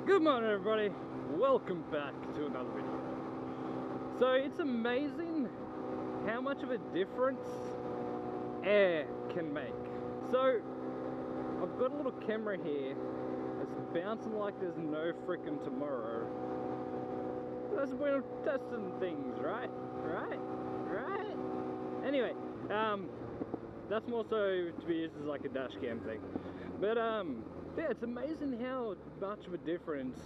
Good morning everybody, welcome back to another video. So it's amazing how much of a difference air can make. So I've got a little camera here that's bouncing like there's no freaking tomorrow. That's when I'm testing things, right? Anyway, that's more so to be used as like a dash cam thing. But yeah, it's amazing how much of a difference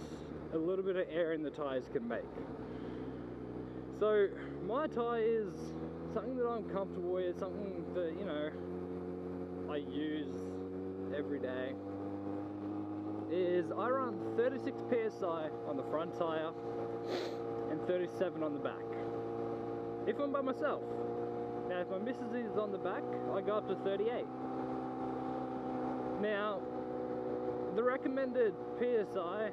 a little bit of air in the tires can make. So my tires, something that I'm comfortable with, something that, you know, I use every day, is I run 36 psi on the front tire and 37 on the back, if I'm by myself. Now if my missus is on the back, I go up to 38. Now the recommended PSI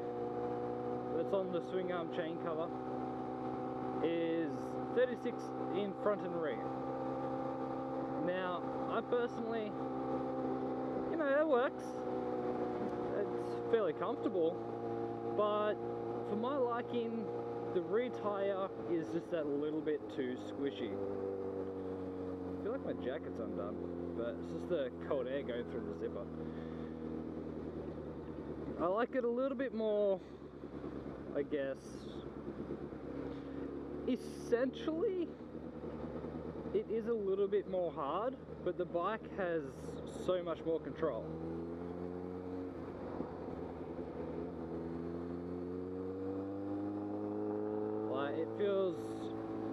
that's on the swing arm chain cover is 36 in front and rear. Now, I personally, you know, that works. It's fairly comfortable, but for my liking, the rear tire is just that little bit too squishy. I feel like my jacket's undone, but it's just the cold air going through the zipper. I like it a little bit more, I guess. Essentially, it is a little bit more hard, but the bike has so much more control. Like, it feels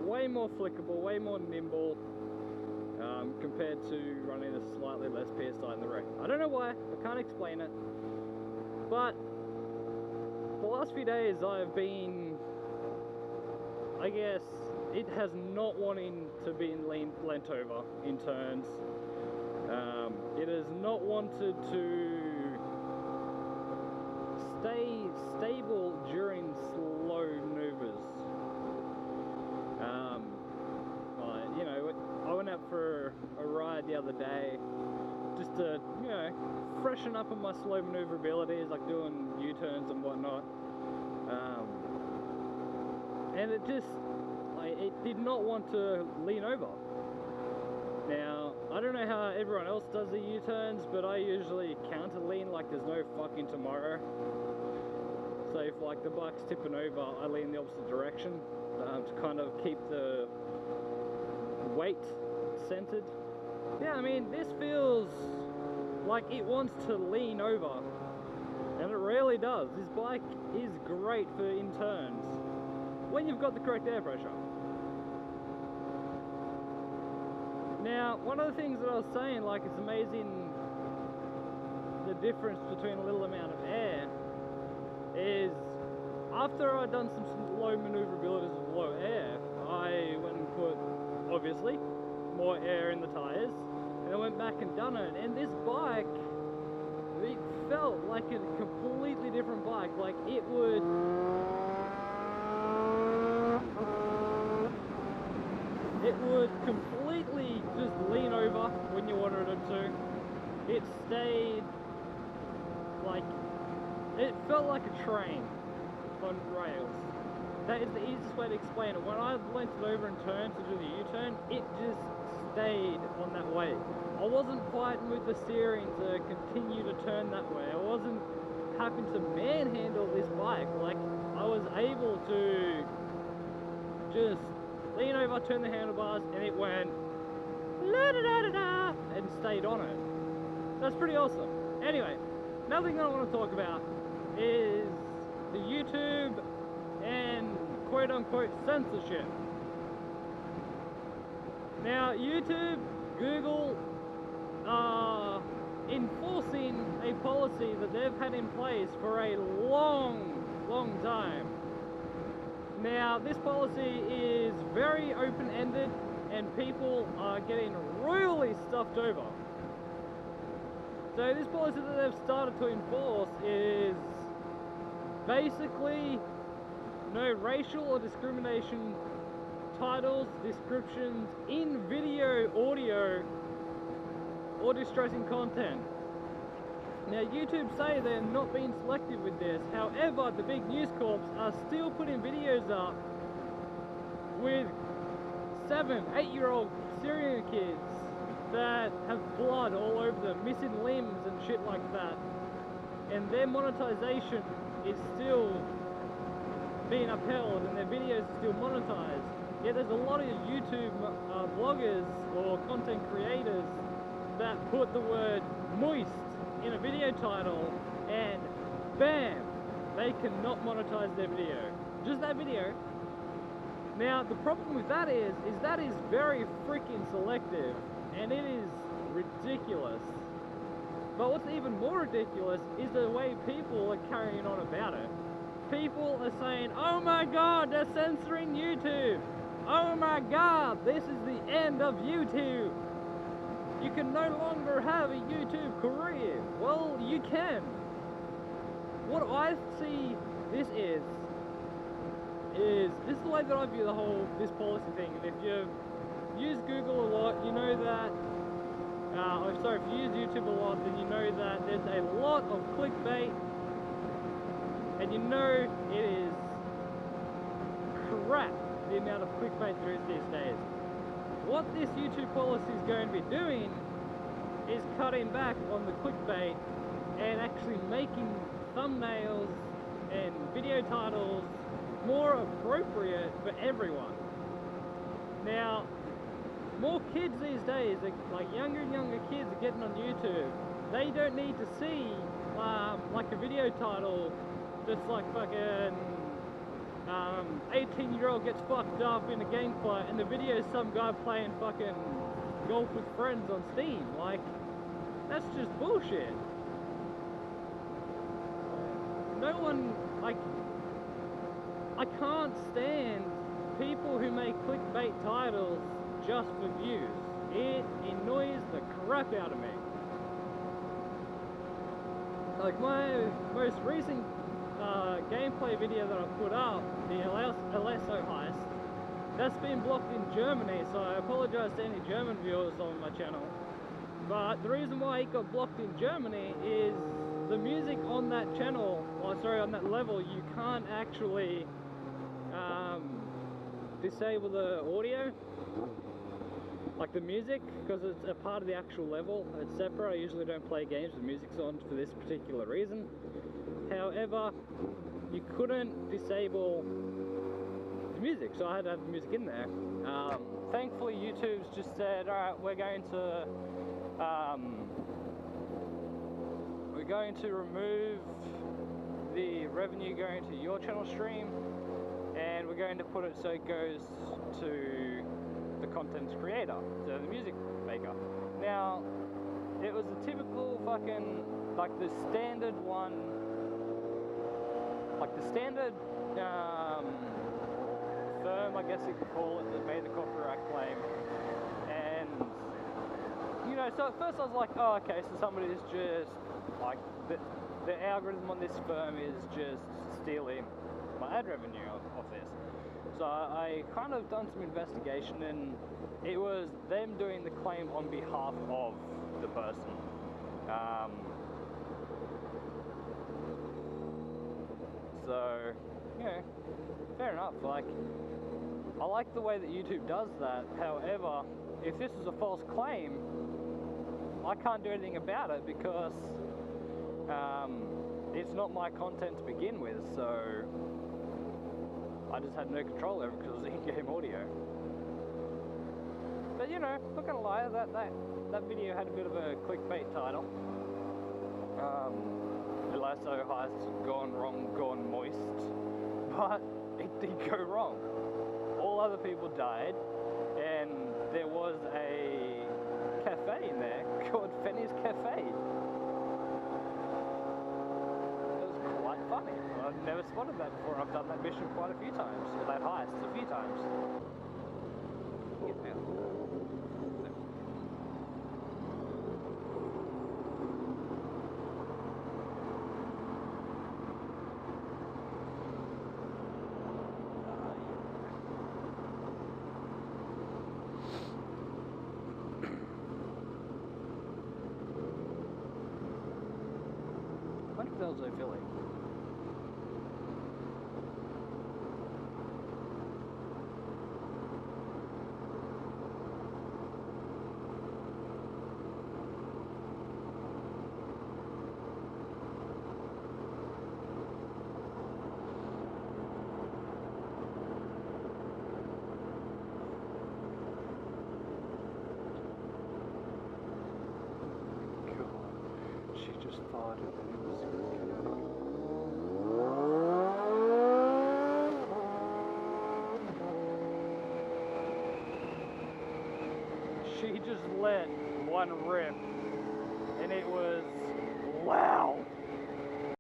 way more flickable, way more nimble, compared to running a slightly less PSI in the rear. I don't know why, I can't explain it. But the last few days I've been, I guess, it has not wanting to be leant over in turns. It has not wanted to stay stable during slow maneuvers. You know, I went out for a ride the other day just to, you know, freshen up on my slow maneuverabilities, like doing U-turns and whatnot. And it just, like, it did not want to lean over. Now, I don't know how everyone else does the U-turns, but I usually counter lean like there's no fucking tomorrow. So if like the bike's tipping over, I lean the opposite direction to kind of keep the weight centered. Yeah, I mean, this feels like it wants to lean over, and it really does. This bike is great for in turns when you've got the correct air pressure. Now, one of the things that I was saying, like, it's amazing the difference between a little amount of air, is after I'd done some low maneuverabilities with low air, I went and put, obviously, more air in the tires, and I went back and done it, and this bike, it felt like a completely different bike. Like, it would completely just lean over when you wanted it to. It stayed like, it felt like a train on rails. That is the easiest way to explain it. When I leant it over and turned to do the U-turn, it just stayed on that way. I wasn't fighting with the steering to continue to turn that way. I wasn't having to manhandle this bike. Like, I was able to just lean over, turn the handlebars, and it went la da da da da and stayed on it. That's pretty awesome. Anyway, another thing that I want to talk about is the YouTube and quote-unquote censorship. Now, YouTube, Google are enforcing a policy that they've had in place for a long time. Now, this policy is very open-ended, and people are getting royally stuffed over. So this policy that they've started to enforce is basically no racial or discrimination titles, descriptions in video, audio, or distressing content. Now YouTube say they're not being selective with this, however the big news corps are still putting videos up with 7, 8-year-old Syrian kids that have blood all over them, missing limbs and shit like that, and their monetization is still being upheld and their videos are still monetized. Yet there's a lot of YouTube bloggers or content creators that put the word moist in a video title and bam, they cannot monetize their video. Just that video. Now the problem with that is that is very freaking selective and it is ridiculous. But what's even more ridiculous is the way people are carrying on about it. People are saying, oh my god, they're censoring YouTube. Oh my god, this is the end of YouTube. You can no longer have a YouTube career. Well, you can. What I see this is this is the way that I view the whole, this policy thing. And if you use Google a lot, you know that, if you use YouTube a lot, then you know that there's a lot of clickbait. And you know it is crap, the amount of clickbait there is these days. What this YouTube policy is going to be doing is cutting back on the clickbait and actually making thumbnails and video titles more appropriate for everyone. Now, more kids these days, like younger and younger kids are getting on YouTube. They don't need to see like a video title that's like fucking 18-year-old gets fucked up in a game fight and the video is some guy playing fucking golf with friends on Steam. Like, that's just bullshit. No one, like, I can't stand people who make clickbait titles just for views. It annoys the crap out of me. Like my most recent gameplay video that I put up, the LSO heist, that's been blocked in Germany, so I apologise to any German viewers on my channel. But the reason why it got blocked in Germany is the music on that channel, or sorry, on that level, you can't actually disable the audio, like the music, because it's a part of the actual level. It's separate. I usually don't play games with music's on for this particular reason. However, you couldn't disable the music, so I had to have the music in there. Thankfully, YouTube's just said, alright, we're going to remove the revenue going to your channel stream, and we're going to put it so it goes to the content creator, so the music maker. Now, it was a typical fucking, like the standard one, like the standard firm, I guess you could call it, that made the copyright claim. And, you know, so at first I was like, oh, okay, so somebody's just, like, the algorithm on this firm is just stealing my ad revenue off this. So I kind of done some investigation, and it was them doing the claim on behalf of the person. So, you know, fair enough. Like, I like the way that YouTube does that. However, if this is a false claim, I can't do anything about it because it's not my content to begin with, so I just had no control over it because it was in-game audio. But you know, not gonna lie, that video had a bit of a clickbait title. The lasso heist gone wrong, gone moist. But it did go wrong. All other people died, and there was a cafe in there called Fenny's Cafe. Funny. I've never spotted that before. I've done that mission quite a few times, or that heist a few times. also Philly. She just let one rip, and it was loud.